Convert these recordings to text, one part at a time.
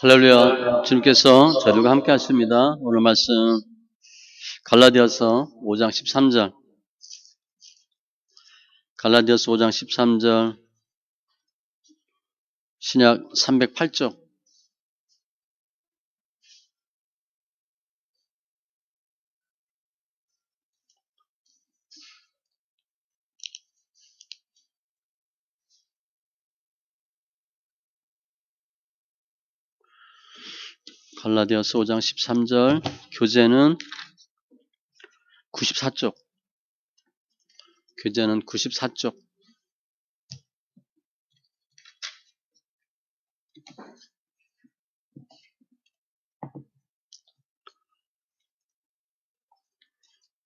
할렐루야. 주님께서 저희들과 함께 하십니다. 오늘 말씀 갈라디아서 5장 13절. 갈라디아서 5장 13절. 신약 308쪽. 갈라디아서 5장 13절. 교재는 94쪽. 교재는 94쪽.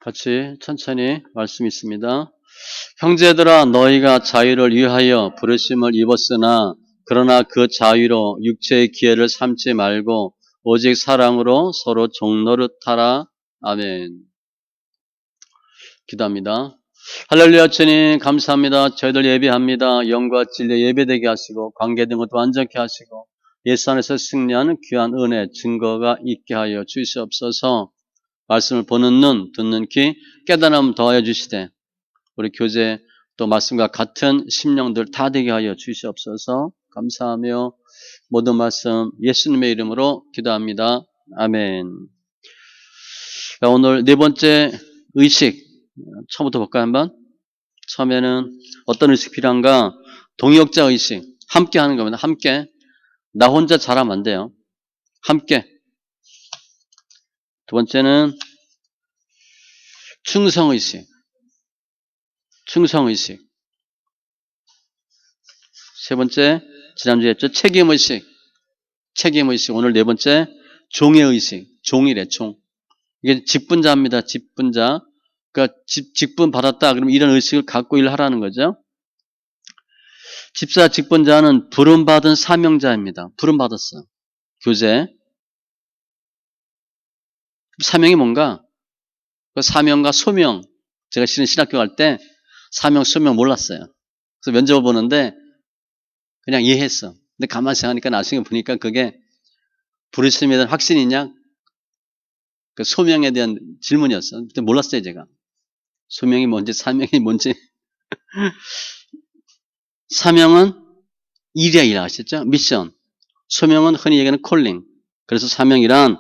같이 천천히 말씀 있습니다. 형제들아, 너희가 자유를 위하여 부르심을 입었으나 그러나 그 자유로 육체의 기회를 삼지 말고 오직 사랑으로 서로 종노릇하라. 아멘. 기도합니다. 할렐루야. 주님 감사합니다. 저희들 예배합니다. 영과 진리 예배되게 하시고 관계 등을 완전케 하시고 예수 안에서 승리하는 귀한 은혜 증거가 있게 하여 주시옵소서. 말씀을 보는 눈, 듣는 귀, 깨달음 더하여 주시되 우리 교제 또 말씀과 같은 심령들 다 되게 하여 주시옵소서. 감사하며 모든 말씀 예수님의 이름으로 기도합니다. 아멘. 오늘 네 번째 의식 처음부터 볼까요 한번? 처음에는 어떤 의식 필요한가? 동역자 의식. 함께 하는 겁니다. 함께. 나 혼자 잘하면 안 돼요. 함께. 두 번째는 충성의식. 충성의식. 세 번째, 지난주에 했죠. 책임의식. 책임의식. 오늘 네 번째, 종의의식. 종이래, 종. 이게 직분자입니다. 직분자. 그러니까 직분 받았다. 그러면 이런 의식을 갖고 일하라는 거죠. 집사 직분자는 부름받은 사명자입니다. 부름받았어. 교제. 사명이 뭔가? 그 사명과 소명. 제가 신학교 갈 때 사명, 소명 몰랐어요. 그래서 면접을 보는데 그냥 이해했어. 근데 가만히 생각하니까 나중에 보니까 그게 부르심에 대한 확신이 있냐? 그 소명에 대한 질문이었어. 그때 몰랐어요, 제가. 소명이 뭔지, 사명이 뭔지. 사명은 일이야, 일 아시죠? 미션. 소명은 흔히 얘기하는 콜링. 그래서 사명이란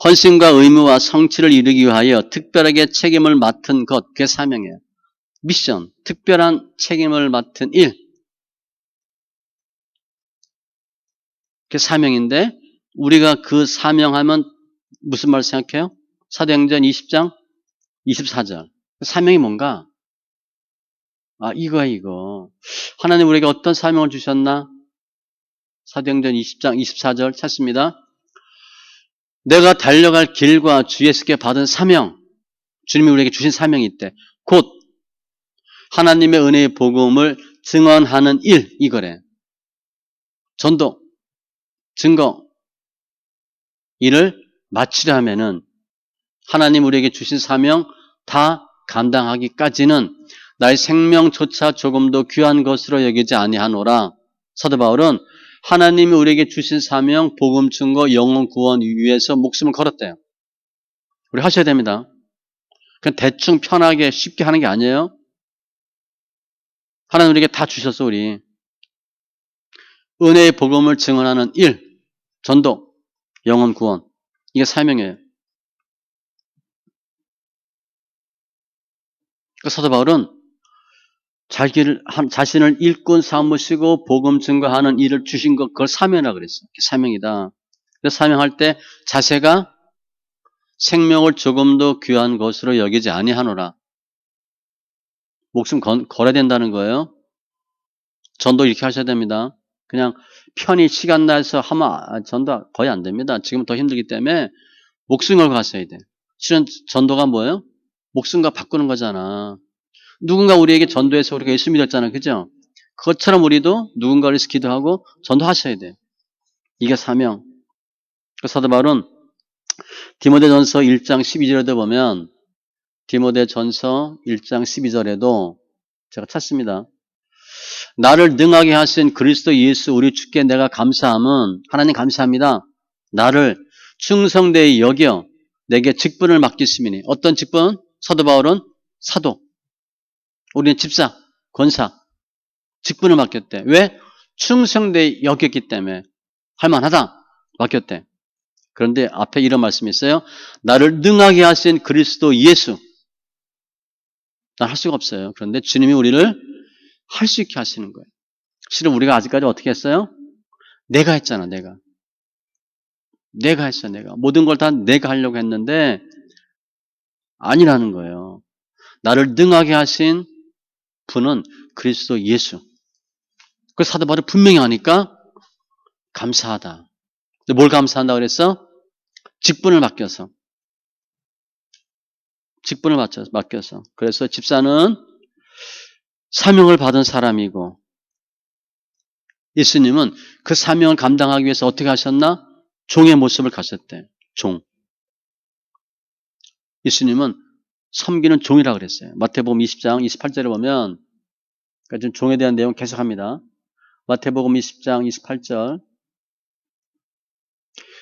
헌신과 의무와 성취를 이루기 위하여 특별하게 책임을 맡은 것, 그게 사명이에요. 미션, 특별한 책임을 맡은 일. 그게 사명인데 우리가 그 사명하면 무슨 말 생각해요? 사도행전 20장 24절. 사명이 뭔가? 아, 이거야, 이거. 하나님 우리에게 어떤 사명을 주셨나? 사도행전 20장 24절 찾습니다. 내가 달려갈 길과 주 예수께 받은 사명, 주님이 우리에게 주신 사명이 있대. 곧 하나님의 은혜의 복음을 증언하는 일, 이거래. 전도, 증거, 이를 마치려 하면은 하나님 우리에게 주신 사명 다 감당하기까지는 나의 생명조차 조금도 귀한 것으로 여기지 아니하노라. 사도 바울은 하나님이 우리에게 주신 사명, 복음 증거, 영혼 구원 위해서 목숨을 걸었대요. 우리 하셔야 됩니다. 그냥 대충 편하게 쉽게 하는 게 아니에요. 하나님 우리에게 다 주셨어, 우리. 은혜의 복음을 증언하는 일, 전도, 영혼 구원. 이게 사명이에요. 사도 바울은 자신을 일꾼 삼으시고 복음 증거하는 일을 주신 것, 그걸 사명이라고 그랬어요. 사명이다. 그래서 사명할 때 자세가 생명을 조금도 귀한 것으로 여기지 아니하노라. 목숨 걸어야 된다는 거예요. 전도 이렇게 하셔야 됩니다. 그냥 편히 시간 나서 하면 전도 거의 안 됩니다. 지금 더 힘들기 때문에 목숨 걸고 하셔야 돼. 실은 전도가 뭐예요? 목숨과 바꾸는 거잖아. 누군가 우리에게 전도해서 우리가 예수 믿었잖아. 그죠? 그것처럼 우리도 누군가를 위해서 기도하고 전도하셔야 돼. 이게 사명. 사도 바울은 디모데전서 1장 12절에도 보면 디모데전서 1장 12절에도 제가 찾습니다. 나를 능하게 하신 그리스도 예수 우리 주께 내가 감사함은 하나님 감사합니다. 나를 충성되이 여겨 내게 직분을 맡겼음이니 어떤 직분? 사도 바울은 사도, 우리는 집사, 권사 직분을 맡겼대. 왜? 충성되이 여겼기 때문에 할만하다 맡겼대. 그런데 앞에 이런 말씀이 있어요. 나를 능하게 하신 그리스도 예수. 난 할 수가 없어요. 그런데 주님이 우리를 할 수 있게 하시는 거예요. 실은 우리가 아직까지 어떻게 했어요? 내가 했잖아, 내가. 내가 했어, 내가. 모든 걸 다 내가 하려고 했는데 아니라는 거예요. 나를 능하게 하신 분은 그리스도 예수. 그 사도 바울이 분명히 하니까 감사하다. 뭘 감사한다 그랬어? 직분을 맡겨서. 직분을 맡겨서. 그래서 집사는 사명을 받은 사람이고 예수님은 그 사명을 감당하기 위해서 어떻게 하셨나? 종의 모습을 가졌대. 종. 예수님은 섬기는 종이라고 그랬어요. 마태복음 20장 28절에 보면 그러니까 좀 종에 대한 내용 계속합니다. 마태복음 20장 28절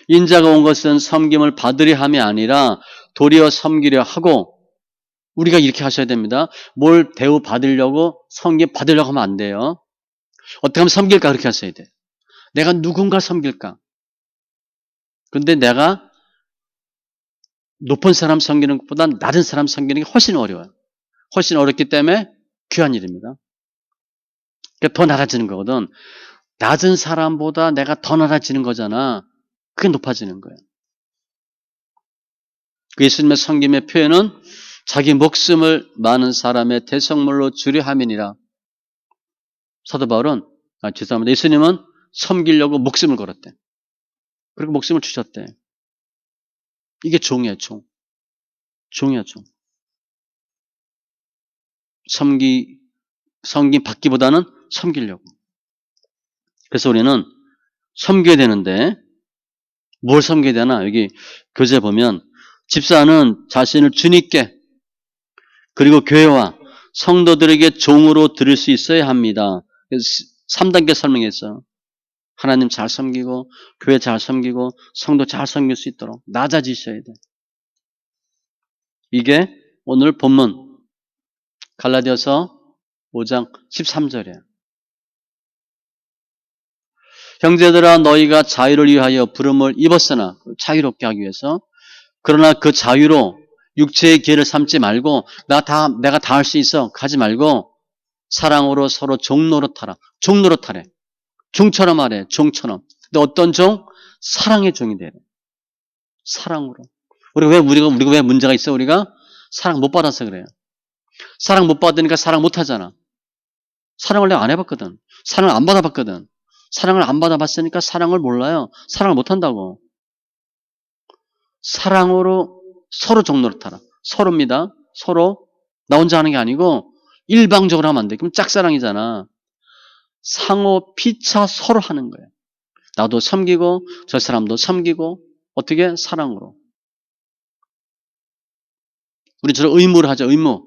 인자가 온 것은 섬김을 받으려 함이 아니라 도리어 섬기려 하고 우리가 이렇게 하셔야 됩니다. 뭘 대우 받으려고 섬김 받으려고 하면 안 돼요. 어떻게 하면 섬길까 그렇게 하셔야 돼. 내가 누군가 섬길까. 근데 내가 높은 사람 섬기는 것보다 낮은 사람 섬기는 게 훨씬 어려워요. 훨씬 어렵기 때문에 귀한 일입니다. 그러니까 더 낮아지는 거거든. 낮은 사람보다 내가 더 낮아지는 거잖아. 그게 높아지는 거예요. 그 예수님의 섬김의 표현은 자기 목숨을 많은 사람의 대성물로 주려 함이니라. 사도 바울은 죄송합니다. 예수님은 섬기려고 목숨을 걸었대. 그리고 목숨을 주셨대. 이게 종이에요, 종. 종이야, 종. 섬김 받기보다는 섬기려고. 그래서 우리는 섬겨야 되는데 뭘 섬겨야 되나? 여기 교재 보면 집사는 자신을 주님께 그리고 교회와 성도들에게 종으로 들을 수 있어야 합니다. 그래서 3단계 설명했어요. 하나님 잘 섬기고 교회 잘 섬기고 성도 잘 섬길 수 있도록 낮아지셔야 돼. 이게 오늘 본문 갈라디아서 5장 13절이에요. 형제들아 너희가 자유를 위하여 부름을 입었으나 자유롭게 하기 위해서 그러나 그 자유로 육체의 기회를 삼지 말고 내가 다 할 수 있어 가지 말고 사랑으로 서로 종 노릇하라. 종 노릇하래. 종처럼 하래. 종처럼. 근데 어떤 종? 사랑의 종이 되래. 사랑으로. 우리가 왜 문제가 있어? 우리가 사랑 못 받아서 그래요. 사랑 못 받으니까 사랑 못 하잖아. 사랑을 내가 안 해봤거든. 사랑을 안 받아봤거든. 사랑을 안 받아봤으니까 사랑을 몰라요. 사랑을 못 한다고. 사랑으로 서로 종 노릇하라. 서로입니다. 서로. 나 혼자 하는 게 아니고 일방적으로 하면 안 돼. 그럼 짝사랑이잖아. 상호 피차 서로 하는 거예요. 나도 섬기고 저 사람도 섬기고 어떻게? 사랑으로. 우리 저런 의무를 하죠. 의무.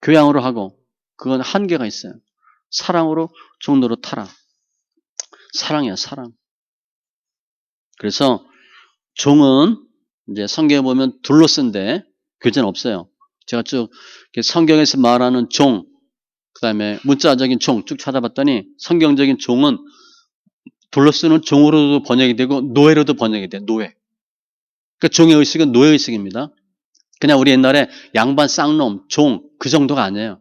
교양으로 하고 그건 한계가 있어요. 사랑으로 종로로 타라. 사랑이야 사랑. 그래서 종은 이제 성경에 보면 둘러쓴데 교재는 없어요. 제가 쭉 성경에서 말하는 종, 그 다음에 문자적인 종 쭉 찾아봤더니 성경적인 종은 둘러쓰는 종으로도 번역이 되고 노예로도 번역이 돼. 노예. 그러니까 종의 의식은 노예 의식입니다. 그냥 우리 옛날에 양반 쌍놈, 종 그 정도가 아니에요.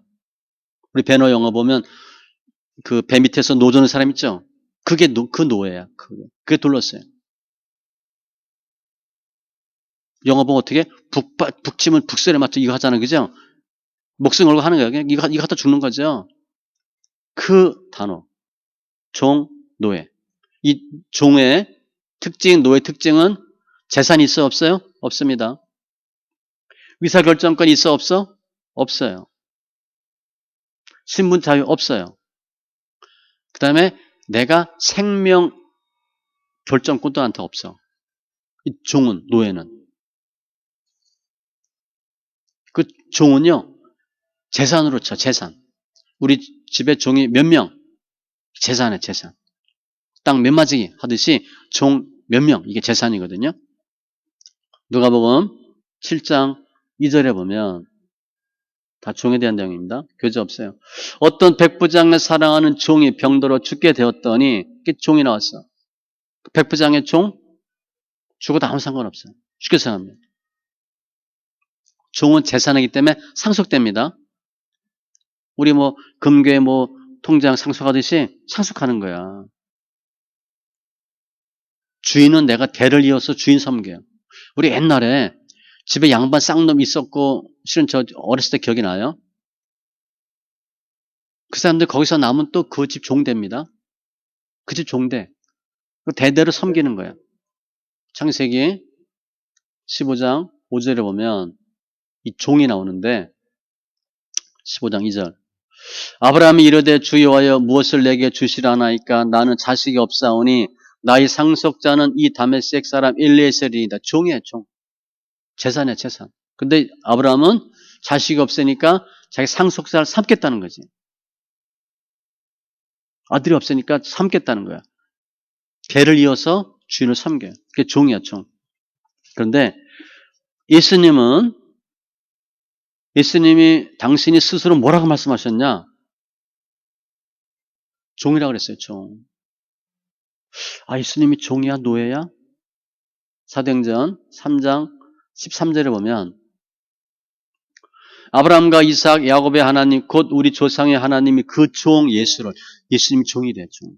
우리 배너 영어 보면 그 배 밑에서 노조는 사람 있죠? 그게 그 노예야. 그게 둘렀어요. 영어 보면 어떻게? 북치면 북소리에 맞춰 이거 하잖아요. 그죠? 목숨 걸고 하는 거예요. 이거 갖다 죽는 거죠. 그 단어. 종, 노예. 이 종의 특징, 노예 특징은 재산이 있어 없어요? 없습니다. 의사결정권이 있어 없어? 없어요. 신분 자유 없어요. 그 다음에 내가 생명 결정권도 한테 없어. 이 종은, 노예는. 그 종은요, 재산으로 쳐, 재산. 우리 집에 종이 몇 명? 재산이에요, 재산. 땅 몇 마지기 하듯이 종 몇 명, 이게 재산이거든요. 누가복음 7장 2절에 보면 다 종에 대한 내용입니다. 교재 없어요. 어떤 백부장을 사랑하는 종이 병들어 죽게 되었더니 종이 나왔어. 백부장의 종 죽어도 아무 상관없어요. 쉽게 생각합니다. 종은 재산이기 때문에 상속됩니다. 우리 금괴 통장 상속하듯이 상속하는 거야. 주인은 내가 대를 이어서 주인 섬겨요. 우리 옛날에 집에 양반 쌍놈 있었고, 실은 저 어렸을 때 기억이 나요. 그 사람들 거기서 남은 또 그 집 종대입니다. 그 집 종대. 대대로 섬기는 거예요. 창세기 15장 5절에 보면 이 종이 나오는데 15장 2절. 아브라함이 이르되 주 여호와여 무엇을 내게 주시라나이까 나는 자식이 없사오니 나의 상속자는 이 다메섹 사람 엘리에셀이다. 종이에요, 종. 재산이야, 재산. 근데 아브라함은 자식이 없으니까 자기 상속자를 삼겠다는 거지. 아들이 없으니까 삼겠다는 거야. 개를 이어서 주인을 섬겨요. 그게 종이야, 종. 그런데 예수님이 당신이 스스로 뭐라고 말씀하셨냐? 종이라고 그랬어요, 종. 아, 예수님이 종이야, 노예야? 사도행전 3장 13절에 보면 아브라함과 이삭, 야곱의 하나님, 곧 우리 조상의 하나님이 그 종 예수님이 종이 돼, 종.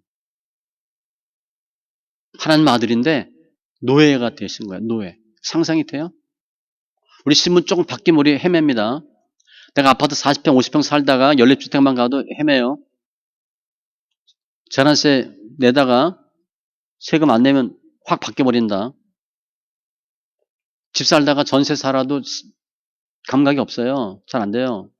하나님 아들인데 노예가 되신 거야, 노예. 상상이 돼요? 우리 신분 조금 바뀌면 우리 헤맵니다. 내가 아파트 40평, 50평 살다가 연립주택만 가도 헤매요. 전환세 내다가 세금 안 내면 확 바뀌어버린다. 집 살다가 전세 살아도 감각이 없어요. 잘 안 돼요.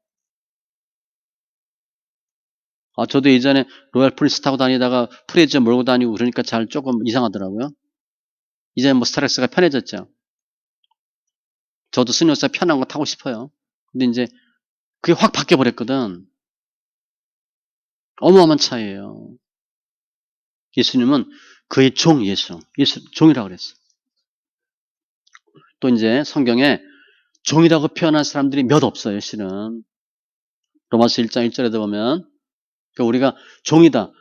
저도 예전에 로얄 프린스 타고 다니다가 프리즈 몰고 다니고 그러니까 조금 이상하더라고요. 이제는 스타렉스가 편해졌죠. 저도 스니어스 편한 거 타고 싶어요. 근데 이제 그게 확 바뀌어버렸거든. 어마어마한 차이예요. 예수님은 그의 종, 예수 종이라고 그랬어. 또 이제 성경에 종이라고 표현한 사람들이 몇 없어요, 실은. 로마서 1장 1절에도 보면 우리가 종이다.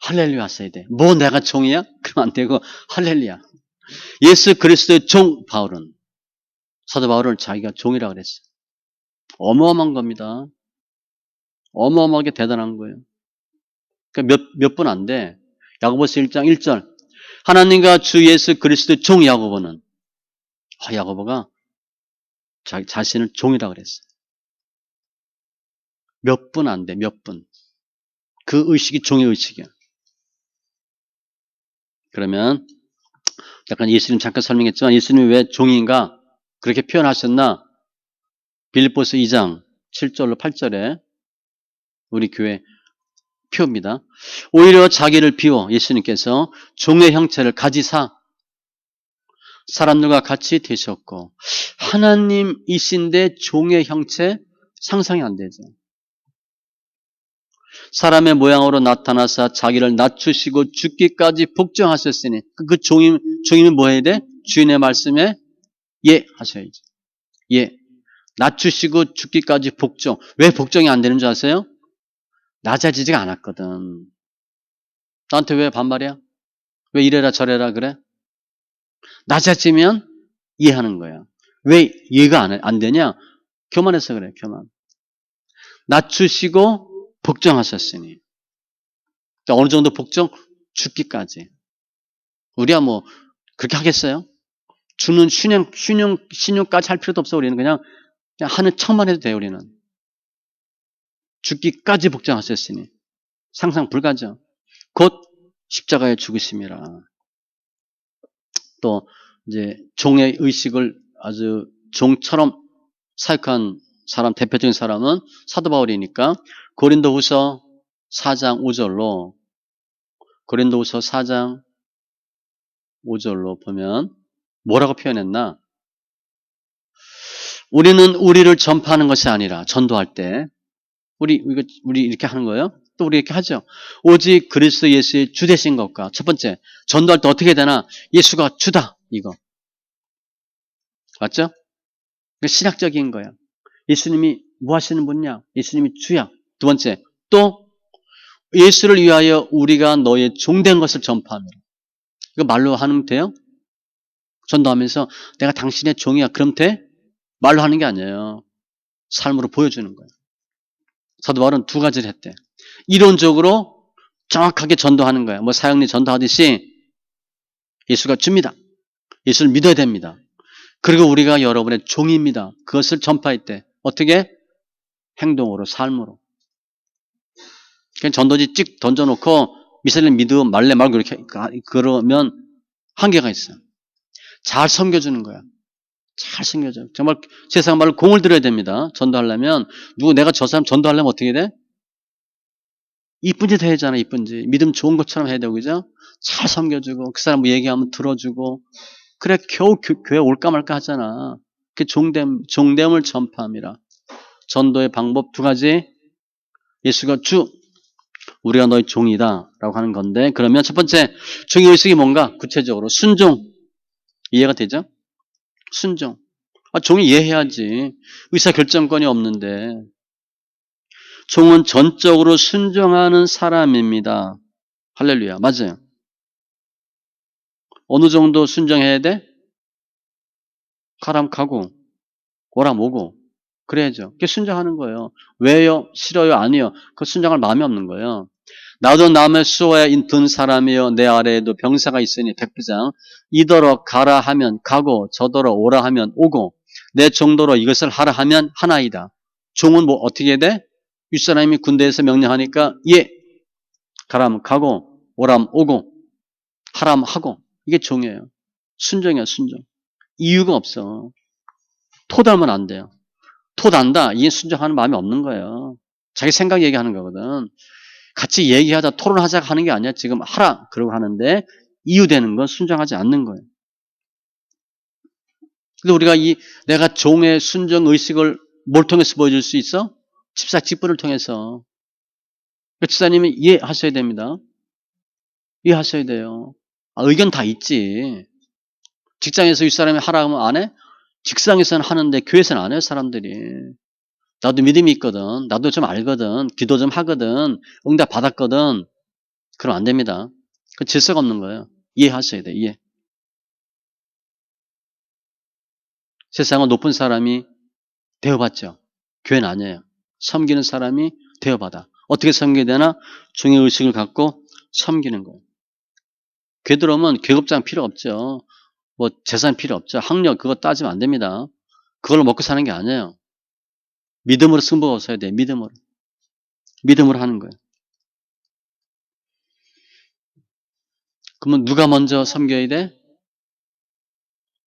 할렐루야 써야 돼. 내가 종이야? 그러면 안 되고 할렐루야. 예수 그리스도의 종 바울은 사도 바울을 자기가 종이라고 그랬어. 어마어마한 겁니다. 어마어마하게 대단한 거예요. 그러니까 몇 분 안 돼. 야고보서 1장 1절. 하나님과 주 예수 그리스도의 종 야고보는 야고보가 자기 자신을 종이라고 그랬어. 몇 분 안 돼. 몇 분. 그 의식이 종의 의식이야. 그러면 약간 예수님 잠깐 설명했지만 예수님이 왜 종인가 그렇게 표현하셨나? 빌립보서 2장 7절로 8절에 우리 교회 표입니다. 오히려 자기를 비워 예수님께서 종의 형체를 가지사 사람들과 같이 되셨고 하나님이신데 종의 형체 상상이 안 되죠. 사람의 모양으로 나타나사 자기를 낮추시고 죽기까지 복종하셨으니 그 종이면 뭐 해야 돼? 주인의 말씀에 예 하셔야지. 예. 낮추시고 죽기까지 복종. 왜 복종이 안 되는 줄 아세요? 낮아지지가 않았거든. 나한테 왜 반말이야? 왜 이래라 저래라 그래? 낮아지면 이해하는 거야. 왜 이해가 안 되냐? 교만해서 그래, 교만. 낮추시고 복종하셨으니. 어느 정도 복종? 죽기까지. 우리야 그렇게 하겠어요? 주는 신용까지 할 필요도 없어, 우리는. 그냥 하는 척만 해도 돼요, 우리는. 죽기까지 복종하셨으니. 상상 불가죠. 곧 십자가에 죽으심이라. 또, 이제, 종의 의식을 아주 종처럼 사역한 사람, 대표적인 사람은 사도 바울이니까, 고린도후서 4장 5절로, 고린도후서 4장 5절로 보면, 뭐라고 표현했나? 우리는 우리를 전파하는 것이 아니라, 전도할 때, 우리 이렇게 하는 거예요. 또 우리 이렇게 하죠. 오직 그리스도 예수의 주 되신 것과 첫 번째, 전도할 때 어떻게 되나? 예수가 주다. 이거. 맞죠? 신학적인 거야. 예수님이 뭐 하시는 분이냐? 예수님이 주야. 두 번째, 또 예수를 위하여 우리가 너의 종된 것을 전파합니다. 이거 말로 하면 돼요? 전도하면서 내가 당신의 종이야. 그럼 돼? 말로 하는 게 아니에요. 삶으로 보여주는 거예요. 사도 바울은 두 가지를 했대. 이론적으로 정확하게 전도하는 거예요. 뭐 사형리 전도하듯이 예수가 줍니다. 예수를 믿어야 됩니다. 그리고 우리가 여러분의 종입니다. 그것을 전파했대. 어떻게? 행동으로, 삶으로. 그냥 전도지 찍 던져놓고 미사님 믿음 말래 말고 이렇게 그러면 한계가 있어요. 잘 섬겨주는 거야. 잘 섬겨줘. 정말 세상 말로 공을 들여야 됩니다. 전도하려면 내가 저 사람 전도하려면 어떻게 돼? 이쁜 짓 해야 하잖아. 이쁜 짓. 믿음 좋은 것처럼 해야 되고 그죠? 잘 섬겨주고 그 사람 뭐 얘기하면 들어주고 그래 겨우 교회 올까 말까 하잖아. 그 종됨을 전파함이라. 전도의 방법 두 가지. 예수가 주, 우리가 너의 종이다 라고 하는 건데 그러면 첫 번째 종의 의식이 뭔가? 구체적으로 순종. 이해가 되죠? 순종. 종이 이해해야지. 의사결정권이 없는데. 종은 전적으로 순종하는 사람입니다. 할렐루야. 맞아요. 어느 정도 순종해야 돼? 가람 가고 오람 오고 그래야죠. 그게 순종하는 거예요. 왜요? 싫어요? 아니요. 그 순종할 마음이 없는 거예요. 나도 남의 수호에 든 사람이여 내 아래에도 병사가 있으니 백부장 이더러 가라 하면 가고 저더러 오라 하면 오고 내 정도로 이것을 하라 하면 하나이다. 종은 뭐 어떻게 돼? 윗사람이 군대에서 명령하니까 예 가라면 가고 오라면 오고 하라면 하고 이게 종이에요. 순종이야 순종. 이유가 없어. 토달면 안 돼요. 토단다. 이게 순종하는 마음이 없는 거예요. 자기 생각 얘기하는 거거든. 같이 얘기하자 토론하자 하는 게 아니야. 지금 하라 그러고 하는데 이유되는 건 순종하지 않는 거예요. 그래서 우리가 내가 종의 순종 의식을 뭘 통해서 보여줄 수 있어? 집사 직분을 통해서. 집사님이 이해하셔야 됩니다. 이해하셔야 돼요. 의견 다 있지. 직장에서 윗사람이 하라 하면 안 해? 직장에서는 하는데 교회에서는 안 해요 사람들이. 나도 믿음이 있거든. 나도 좀 알거든. 기도 좀 하거든. 응답 받았거든. 그럼 안 됩니다. 그 질서가 없는 거예요. 이해하셔야 돼. 이해. 세상은 높은 사람이 대우받죠. 교회는 아니에요. 섬기는 사람이 대우받아. 어떻게 섬겨야 되나? 종의 의식을 갖고 섬기는 거예요. 교회 들어오면 계급장 필요 없죠. 뭐 재산 필요 없죠. 학력 그거 따지면 안 됩니다. 그걸로 먹고 사는 게 아니에요. 믿음으로 승부가 없어야 돼. 믿음으로. 믿음으로 하는 거예요. 그러면 누가 먼저 섬겨야 돼?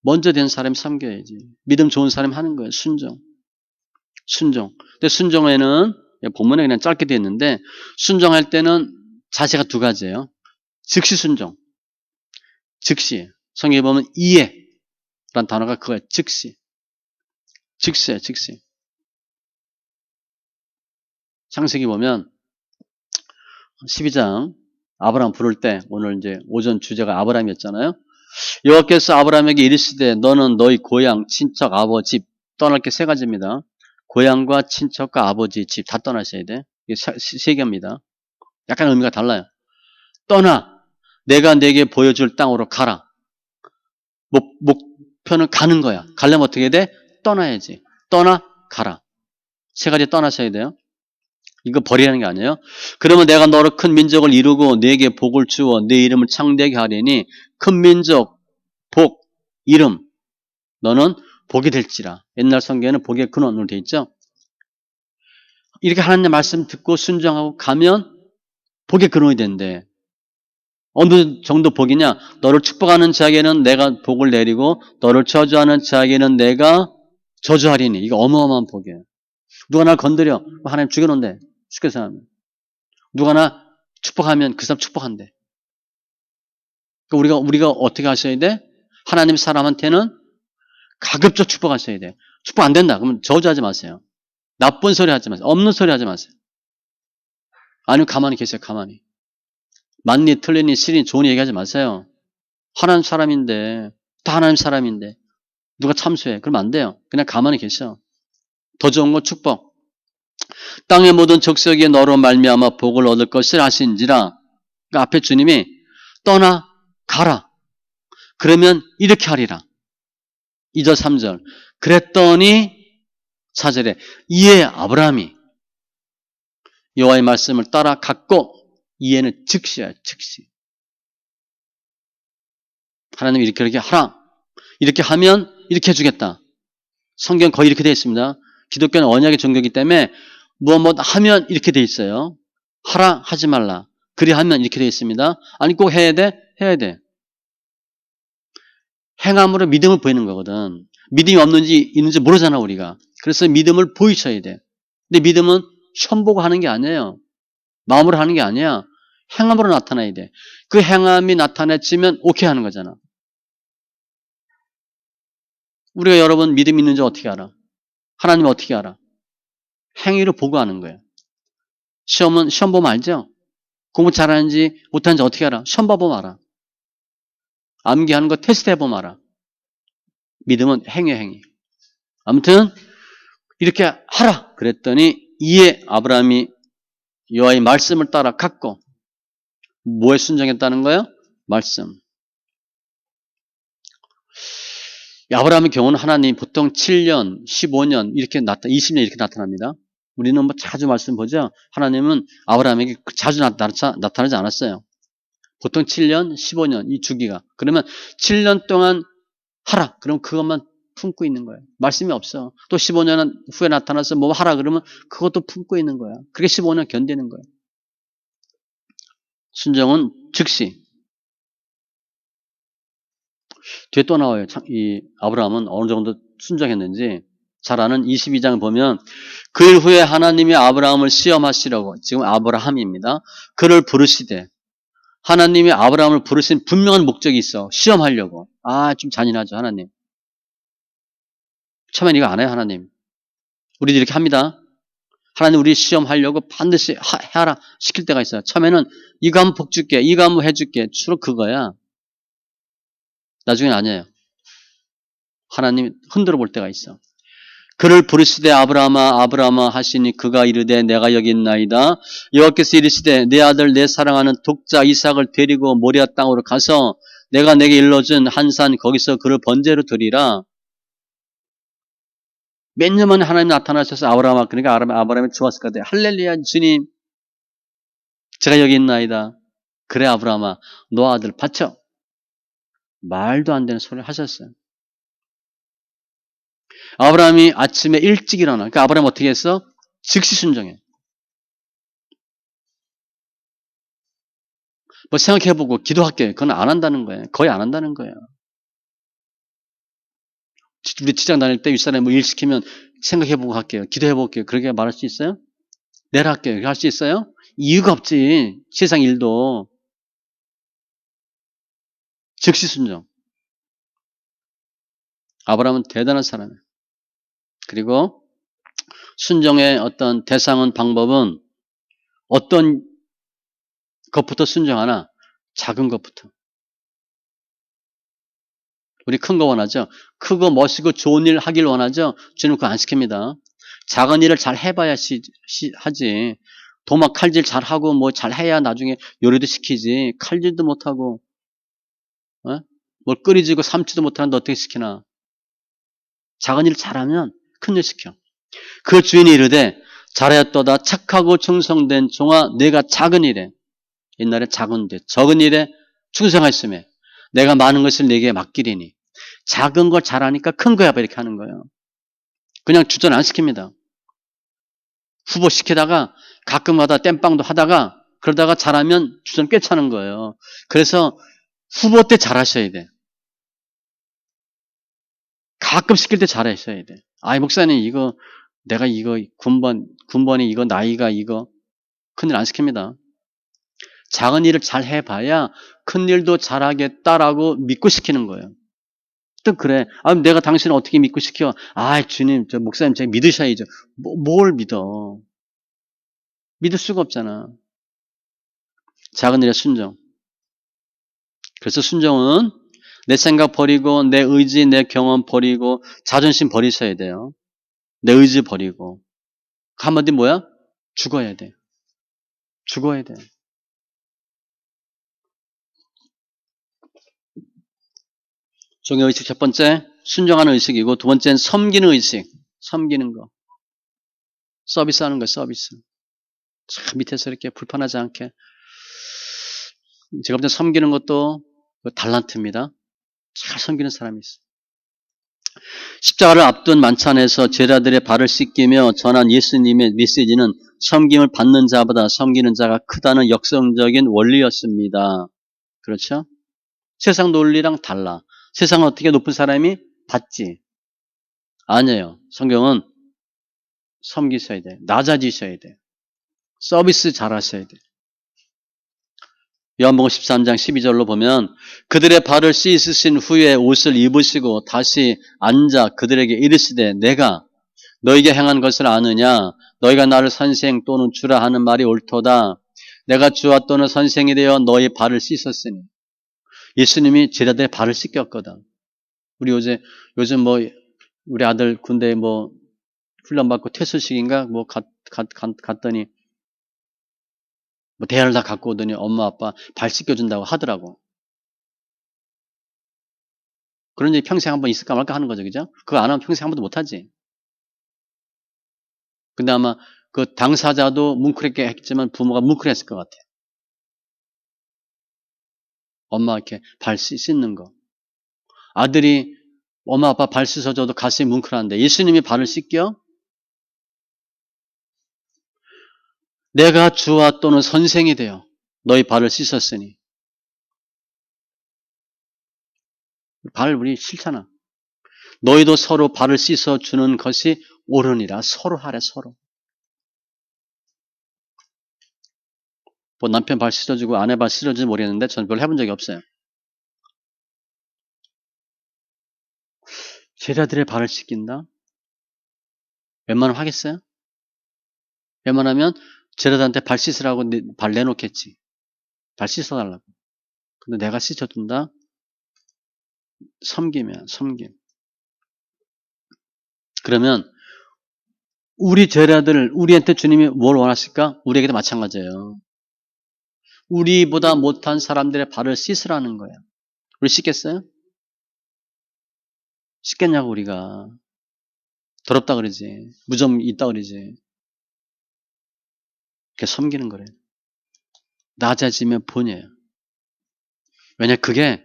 먼저 된 사람이 섬겨야지. 믿음 좋은 사람이 하는 거예요. 순종. 순종. 근데 순종에는 본문에 그냥 짧게 되어 있는데 순종할 때는 자세가 두 가지예요. 즉시 순종. 즉시. 성경에 보면 이해라는 단어가 그거예요. 즉시. 즉시예요. 즉시. 창세기 보면 12장 아브라함 부를 때 오늘 이제 오전 주제가 아브라함이었잖아요. 여호와께서 아브라함에게 이르시되 너는 너희 고향, 친척, 아버지, 집 떠날 게 세 가지입니다. 고향과 친척과 아버지, 집 다 떠나셔야 돼. 이게 세 개입니다. 약간 의미가 달라요. 떠나. 내가 내게 보여줄 땅으로 가라. 목표는 가는 거야. 가려면 어떻게 돼? 떠나야지. 떠나, 가라. 세 가지 떠나셔야 돼요. 이거 버리라는 게 아니에요. 그러면 내가 너로 큰 민족을 이루고 네게 복을 주어 네 이름을 창대하게 하리니 큰 민족, 복, 이름 너는 복이 될지라. 옛날 성경에는 복의 근원으로 돼 있죠. 이렇게 하나님의 말씀 듣고 순종하고 가면 복의 근원이 된대. 어느 정도 복이냐? 너를 축복하는 자에게는 내가 복을 내리고 너를 저주하는 자에게는 내가 저주하리니. 이거 어마어마한 복이에요. 누가 날 건드려 하나님 죽여놓는데 쉽게 생각하면 누가 나 축복하면 그 사람 축복한대. 그러니까 우리가 어떻게 하셔야 돼? 하나님 사람한테는 가급적 축복하셔야 돼. 축복 안 된다. 그러면 저주하지 마세요. 나쁜 소리 하지 마세요. 없는 소리 하지 마세요. 아니면 가만히 계세요. 가만히. 맞니 틀리니 싫으니 좋은 얘기하지 마세요. 하나님 사람인데 다 하나님 사람인데 누가 참수해. 그러면 안 돼요. 그냥 가만히 계셔. 더 좋은 건 축복. 땅의 모든 족속이 너로 말미암아 복을 얻을 것을 아신지라. 그러니까 앞에 주님이 떠나 가라. 그러면 이렇게 하리라. 2절 3절. 그랬더니 4절에 이에 아브라함이 여호와의 말씀을 따라 갔고 이에는 즉시야. 즉시. 하나님 이렇게 하라. 이렇게 하면 이렇게 해주겠다. 성경 거의 이렇게 되어 있습니다. 기독교는 언약의 종교이기 때문에 무엇 하면 이렇게 되어 있어요. 하라 하지 말라. 그리 하면 이렇게 되어 있습니다. 아니 꼭 해야 돼? 해야 돼. 행함으로 믿음을 보이는 거거든. 믿음이 없는지 있는지 모르잖아 우리가. 그래서 믿음을 보이셔야 돼. 근데 믿음은 시험 보고 하는 게 아니에요. 마음으로 하는 게 아니야. 행함으로 나타나야 돼. 그 행함이 나타내지면 오케이 하는 거잖아. 우리가 여러분 믿음이 있는지 어떻게 알아? 하나님 어떻게 알아? 행위를 보고 하는 거예요. 시험은 시험 보면 알죠? 공부 잘하는지 못하는지 어떻게 알아? 시험 봐보면 알아. 암기하는 거 테스트 해보면 알아. 믿음은 행위. 아무튼 이렇게 하라 그랬더니 이에 아브라함이 여호와의 말씀을 따라 갔고 뭐에 순종했다는 거예요? 말씀. 아브라함의 경우는 하나님 보통 7년, 15년 이렇게 20년 이렇게 나타납니다. 우리는 뭐 자주 말씀 보죠. 하나님은 아브라함에게 자주 나타나지 않았어요. 보통 7년, 15년 이 주기가. 그러면 7년 동안 하라. 그럼 그것만 품고 있는 거예요. 말씀이 없어. 또 15년 후에 나타나서 뭐 하라 그러면 그것도 품고 있는 거야. 그게 15년 견디는 거예요. 순종은 즉시. 뒤에 또 나와요. 이 아브라함은 어느 정도 순종했는지 잘 아는 22장을 보면 그 일 후에 하나님이 아브라함을 시험하시려고 지금 아브라함입니다. 그를 부르시되 하나님이 아브라함을 부르신 분명한 목적이 있어. 시험하려고. 좀 잔인하죠 하나님. 처음엔 이거 안 해요 하나님. 우리도 이렇게 합니다. 하나님 우리 시험하려고 반드시 해라 시킬 때가 있어요. 처음에는 이거 한번 복 줄게. 이거 한번 해줄게. 주로 그거야. 나중엔 아니에요. 하나님 흔들어 볼 때가 있어. 그를 부르시되 아브라함아 하시니 그가 이르되 내가 여기 있나이다. 여호와께서 이르시되 내 아들 내 사랑하는 독자 이삭을 데리고 모리아 땅으로 가서 내가 내게 일러준 한 산 거기서 그를 번제로 드리라. 몇 년 만에 하나님 나타나셔서 아브라함아 그러니까 아브라함이 좋았을 것 같아요. 할렐루야 주님 제가 여기 있나이다. 그래 아브라함아 너 아들 바쳐. 말도 안 되는 소리를 하셨어요. 아브라함이 아침에 일찍 일어나. 그러니까 아브라함 어떻게 했어? 즉시 순종해. 뭐 생각해보고 기도할게. 그건 안 한다는 거예요. 거의 안 한다는 거예요. 우리 직장 다닐 때 윗사람이 뭐 일 시키면 생각해보고 할게요. 기도해볼게요. 그렇게 말할 수 있어요? 내일 할게요. 할 수 있어요? 이유가 없지. 세상 일도. 즉시 순종. 아브라함은 대단한 사람이에요. 그리고 순종의 어떤 대상은 방법은 어떤 것부터 순종하나? 작은 것부터. 우리 큰 거 원하죠? 크고 멋있고 좋은 일 하길 원하죠? 주님 그거 안 시킵니다. 작은 일을 잘 해봐야 하지. 도막 칼질 잘하고 뭐 잘해야 나중에 요리도 시키지. 칼질도 못하고 뭘 끓이지고 삶지도 못하는데 어떻게 시키나. 작은 일을 잘하면 큰 일 시켜. 그 주인이 이르되 잘하였도다 착하고 충성된 종아 내가 작은 일에 옛날에 작은데 적은 일에 충성하였으며 내가 많은 것을 내게 맡기리니 작은 걸 잘하니까 큰 거야 이렇게 하는 거예요. 그냥 주전 안 시킵니다. 후보 시키다가 가끔가다 땜빵도 하다가 그러다가 잘하면 주전 꿰차는 거예요. 그래서 후보 때 잘하셔야 돼. 가끔 시킬 때 잘하셔야 돼. 목사님 이거 내가 이거 군번이 이거 나이가 이거 큰일 안 시킵니다. 작은 일을 잘 해봐야 큰 일도 잘하겠다라고 믿고 시키는 거예요. 또 그래. 내가 당신을 어떻게 믿고 시켜? 주님, 저 목사님 제가 믿으셔야죠. 뭘 믿어? 믿을 수가 없잖아. 작은 일에 순종. 그래서 순종은 내 생각 버리고 내 의지, 내 경험 버리고 자존심 버리셔야 돼요. 내 의지 버리고. 한마디 뭐야? 죽어야 돼. 죽어야 돼. 종의 의식 첫 번째 순종하는 의식이고 두 번째는 섬기는 의식. 섬기는 거. 서비스하는 거 서비스. 참 밑에서 이렇게 불편하지 않게. 제가 볼 때 섬기는 것도 달란트입니다. 잘 섬기는 사람이 있어. 십자가를 앞둔 만찬에서 제자들의 발을 씻기며 전한 예수님의 메시지는 섬김을 받는 자보다 섬기는 자가 크다는 역성적인 원리였습니다. 그렇죠? 세상 논리랑 달라. 세상은 어떻게 높은 사람이 받지? 아니에요. 성경은 섬기셔야 돼. 낮아지셔야 돼. 서비스 잘하셔야 돼. 요한복음 13장 12절로 보면 그들의 발을 씻으신 후에 옷을 입으시고 다시 앉아 그들에게 이르시되 내가 너에게 행한 것을 아느냐? 너희가 나를 선생 또는 주라 하는 말이 옳도다. 내가 주와 또는 선생이 되어 너희 발을 씻었으니. 예수님이 제자들의 발을 씻겼거든. 우리 요즘 뭐 우리 아들 군대에 뭐 훈련받고 퇴소식인가 뭐 갔더니 뭐 대야를 다 갖고 오더니 엄마 아빠 발 씻겨준다고 하더라고. 그런 일이 평생 한번 있을까 말까 하는 거죠. 그죠? 그거 안 하면 평생 한 번도 못 하지. 근데 아마 그 당사자도 뭉클했게 했지만 부모가 뭉클했을 것 같아요. 엄마 이렇게 발 씻는 거. 아들이 엄마 아빠 발 씻어줘도 가슴이 뭉클한데 예수님이 발을 씻겨? 내가 주와 또는 선생이 되어 너희 발을 씻었으니. 발을 우리 싫잖아. 너희도 서로 발을 씻어주는 것이 옳으니라. 서로 하래 서로. 뭐 남편 발 씻어주고 아내 발 씻어주지 모르겠는데 저는 별로 해본 적이 없어요. 제자들의 발을 씻긴다? 웬만하면 하겠어요? 웬만하면 제자들한테 발 씻으라고 발 내놓겠지. 발 씻어달라고. 근데 내가 씻어준다? 섬김이야, 섬김. 그러면 우리 제자들, 우리한테 주님이 뭘 원하실까? 우리에게도 마찬가지예요. 우리보다 못한 사람들의 발을 씻으라는 거예요. 우리 씻겠어요? 씻겠냐고 우리가. 더럽다 그러지. 무좀 있다 그러지. 그게 섬기는 거래요. 낮아지면 본이에요. 왜냐 그게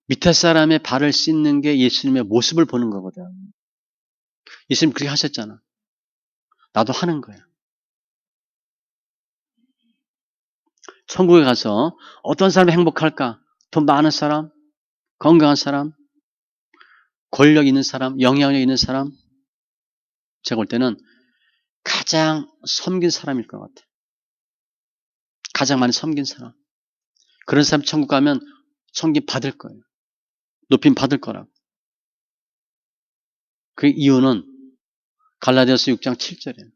밑에 사람의 발을 씻는 게 예수님의 모습을 보는 거거든. 예수님 그렇게 하셨잖아. 나도 하는 거야. 천국에 가서 어떤 사람이 행복할까? 돈 많은 사람? 건강한 사람? 권력 있는 사람? 영향력 있는 사람? 제가 볼 때는 가장 섬긴 사람일 것 같아. 가장 많이 섬긴 사람. 그런 사람 천국 가면 섬김 받을 거예요. 높임 받을 거라고. 그 이유는 갈라디아서 6장 7절이에요.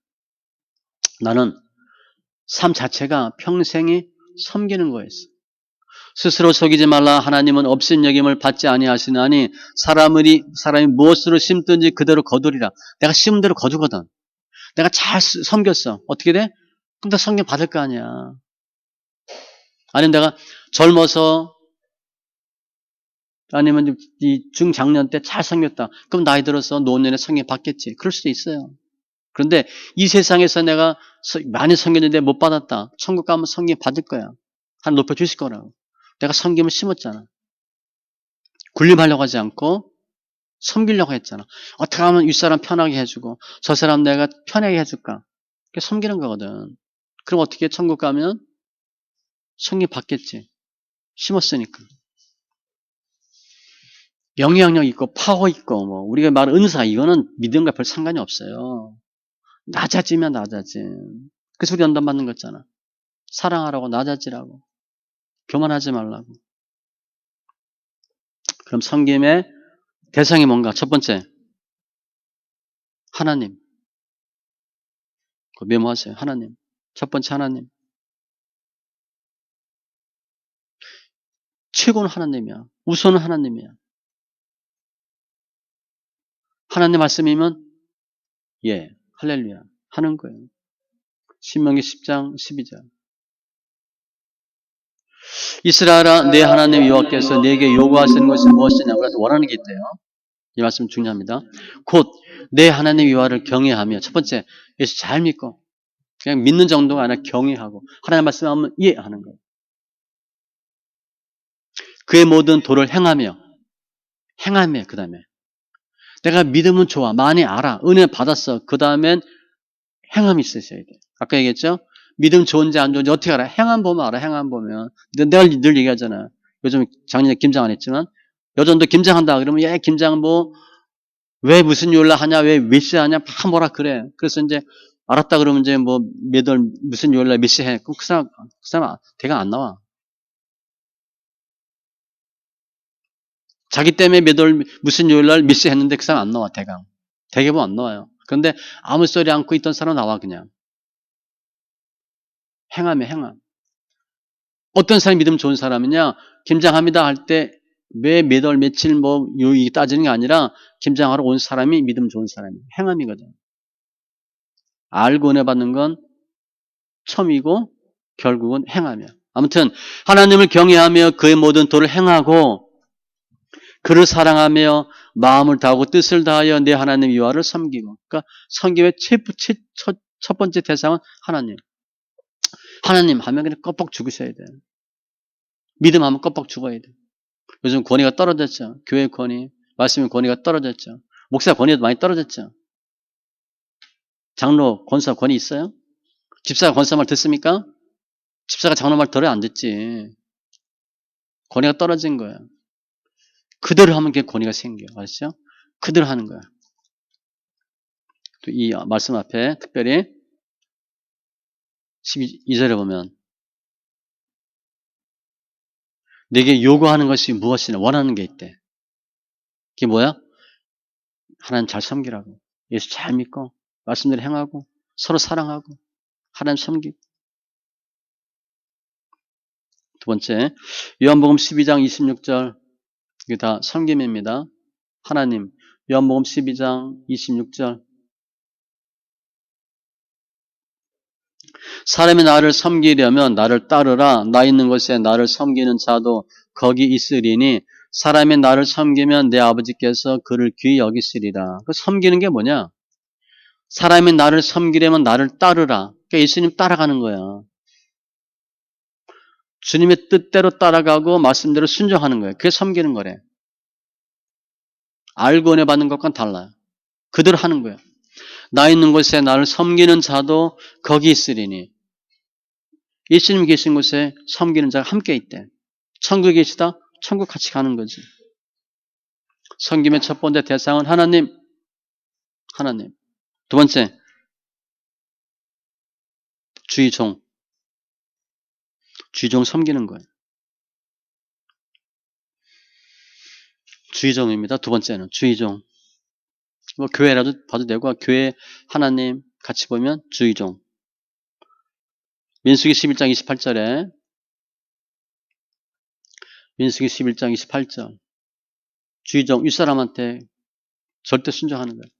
나는 삶 자체가 평생이 섬기는 거였어. 스스로 속이지 말라. 하나님은 없인 여김을 받지 아니하시나니 사람이 무엇으로 심든지 그대로 거두리라. 내가 심은 대로 거두거든. 내가 잘 섬겼어. 어떻게 돼? 그럼 다 섬김 받을 거 아니야. 아니면 내가 젊어서 아니면 이 중장년 때 잘 섬겼다. 그럼 나이 들어서 노년에 섬김 받겠지. 그럴 수도 있어요. 그런데 이 세상에서 내가 많이 섬겼는데 못 받았다. 천국 가면 섬김 받을 거야. 하나님 높여주실 거라고. 내가 섬김을 심었잖아. 군림하려고 하지 않고 섬기려고 했잖아. 어떻게 하면 윗사람 편하게 해주고 저 사람 내가 편하게 해줄까. 그게 섬기는 거거든. 그럼 어떻게 천국 가면 섬김 받겠지. 심었으니까. 영향력 있고 파워 있고 뭐 우리가 말하는 은사 이거는 믿음과 별 상관이 없어요. 낮아지면 낮아짐. 그래서 우리 연단 받는 거잖아. 사랑하라고 낮아지라고. 교만하지 말라고. 그럼 섬김의 대상이 뭔가? 첫 번째 하나님. 메모하세요. 하나님. 첫 번째 하나님. 최고는 하나님이야. 우선은 하나님이야. 하나님 말씀이면 예, 할렐루야 하는 거예요. 신명기 10장 12절. 이스라엘아, 내 하나님 여호와께서 내게 요구하시는 것이 무엇이냐고 원하는 게 있대요. 이 말씀 중요합니다. 곧 내 하나님 여호와를 경외하며, 첫 번째 예수 잘 믿고, 그냥 믿는 정도가 아니라 경외하고, 하나님 말씀하면 이해하는 거예요. 그의 모든 도를 행하며 그 다음에 내가 믿으면 좋아, 많이 알아, 은혜 받았어, 그 다음엔 행함이 있으셔야 돼. 아까 얘기했죠? 믿음 좋은지 안 좋은지 어떻게 알아? 행함 보면 알아. 행함 보면. 내가 늘 얘기하잖아. 요즘 작년에 김장 안 했지만 여전도 김장한다 그러면 야 김장 뭐 왜 무슨 요일날 하냐, 왜 몇 시에 하냐, 막 뭐라 그래. 그래서 이제 알았다 그러면 이제 뭐 몇월 무슨 요일날 몇 시에 해. 그 사람 대강 안 나와. 자기 때문에 몇월 무슨 요일날 몇 시에 했는데 그 사람 안 나와. 대개본 안 나와요. 그런데 아무 소리 않고 있던 사람 나와 그냥. 행함에 행함. 어떤 사람이 믿음 좋은 사람이냐? 김장합니다 할 때 왜 몇 월 며칠 뭐 이 따지는 게 아니라 김장하러 온 사람이 믿음 좋은 사람이에요. 행함이거든. 알고 은혜 받는 건 처음이고 결국은 행하며. 아무튼 하나님을 경외하며 그의 모든 도를 행하고 그를 사랑하며 마음을 다하고 뜻을 다하여 내 하나님 여호와를 섬기고. 그러니까 섬김의 첫 번째 대상은 하나님. 하나님 하면 그냥 껍벅 죽으셔야 돼요. 믿음하면 껍벅 죽어야 돼요. 요즘 권위가 떨어졌죠. 교회 권위, 말씀의 권위가 떨어졌죠. 목사 권위도 많이 떨어졌죠. 장로, 권사 권위 있어요? 집사가 권사 말 듣습니까? 집사가 장로 말 들어야 안 듣지. 권위가 떨어진 거야. 그대로 하면 그게 권위가 생겨요. 아시죠? 그대로 하는 거야. 또 이 말씀 앞에 특별히 12절에 보면 내게 요구하는 것이 무엇이냐 원하는 게 있대. 그게 뭐야? 하나님 잘 섬기라고. 예수 잘 믿고 말씀대로 행하고 서로 사랑하고 하나님 섬기고. 두 번째 요한복음 12장 26절 이게 다 섬김입니다. 하나님 요한복음 12장 26절 사람이 나를 섬기려면 나를 따르라. 나 있는 곳에 나를 섬기는 자도 거기 있으리니 사람이 나를 섬기면 내 아버지께서 그를 귀히 여기시리라. 그 섬기는 게 뭐냐? 사람이 나를 섬기려면 나를 따르라. 그러니까 예수님 따라가는 거야. 주님의 뜻대로 따라가고 말씀대로 순종하는 거예요. 그게 섬기는 거래. 알고 은혜 받는 것과는 달라요. 그대로 하는 거예요. 나 있는 곳에 나를 섬기는 자도 거기 있으리니. 예수님 계신 곳에 섬기는 자가 함께 있대. 천국에 계시다? 천국 같이 가는 거지. 섬김의 첫 번째 대상은 하나님. 두 번째, 주의종. 주의종 섬기는 거예요. 주의종입니다. 두 번째는 주의종. 뭐 교회라도 봐도 되고 교회 하나님 같이 보면 주의종. 민수기 11장 28절에 민수기 11장 28절 주의종 윗사람한테 절대 순종하는 거예요.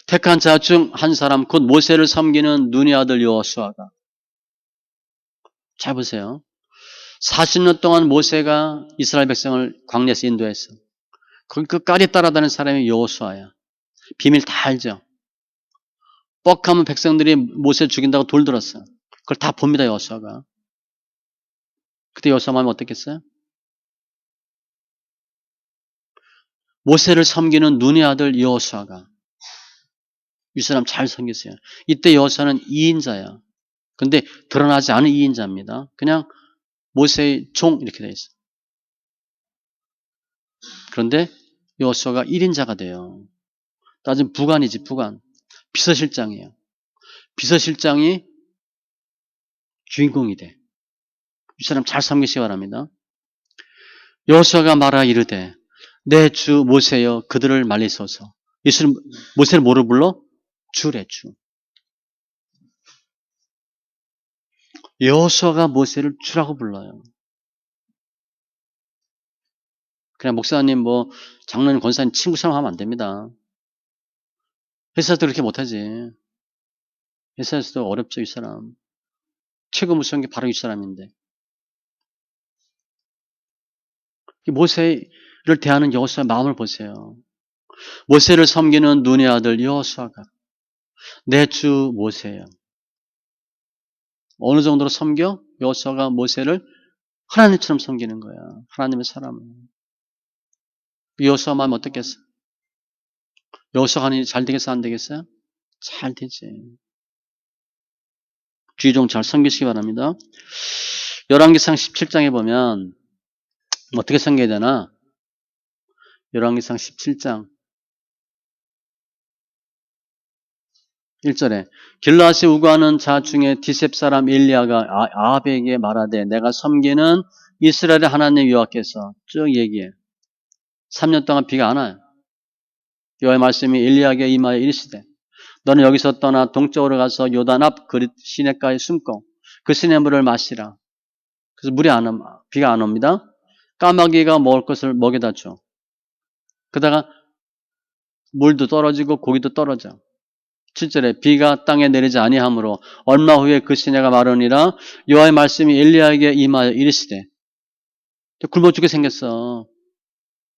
택한 자 중 한 사람 곧 모세를 섬기는 눈의 아들 여호수아가 잘 보세요. 40년 동안 모세가 이스라엘 백성을 광야에서 인도했어. 거기 끝까지 따라다니는 사람이 여호수아야. 비밀 다 알죠. 뻑하면 백성들이 모세 죽인다고 돌 들었어. 그걸 다 봅니다 여호수아가. 그때 여호수아 마음이 어땠겠어요? 모세를 섬기는 눈의 아들 여호수아가 이 사람 잘 섬겼어요. 이때 여호수아는 2인자야. 근데 드러나지 않은 2인자입니다. 그냥 모세의 종 이렇게 돼 있어. 그런데 여호수아가 1인자가 돼요. 따지면 부관이지 부관. 비서실장이에요. 비서실장이 주인공이 돼. 이 사람 잘 섬기시기 바랍니다. 여호수아가 말하 이르되 내 주 모세여 그들을 말리소서. 예수는 모세를 뭐로 불러? 주래 주. 여호수아가 모세를 주라고 불러요. 그냥 목사님 뭐 장로님 권사님 친구처럼 하면 안 됩니다. 회사도 그렇게 못하지. 회사에서도 어렵죠, 이 사람. 최고 무서운 게 바로 이 사람인데. 모세를 대하는 여호수아의 마음을 보세요. 모세를 섬기는 눈의 아들 여호수아가 내 주 모세야. 어느 정도로 섬겨? 여호수아가 모세를 하나님처럼 섬기는 거야. 하나님의 사람을. 여호수아 마음 어떻겠어? 여호수아가 하니 잘 되겠어, 안 되겠어요? 잘 되지. 주의종 잘 섬기시기 바랍니다. 열왕기상 17장에 보면 어떻게 섬겨야 되나? 열왕기상 17장 1절에 길라앗에 우거하는 자 중에 디셉 사람 엘리야가 아합에게 말하되 내가 섬기는 이스라엘의 하나님 여호와께서 쭉 얘기해. 3년 동안 비가 안 와요. 여호와의 말씀이 엘리야에게 임하여 이르시되 너는 여기서 떠나 동쪽으로 가서 요단 앞 그릿 시내가에 숨고 그 시냇물을 마시라. 그래서 비가 안 옵니다. 까마귀가 먹을 것을 먹여다 줘. 그러다가 물도 떨어지고 고기도 떨어져. 7절에 비가 땅에 내리지 아니하므로 얼마 후에 그 시내가 마르니라. 여호와의 말씀이 엘리야에게 임하여 이르시되 굶어 죽게 생겼어.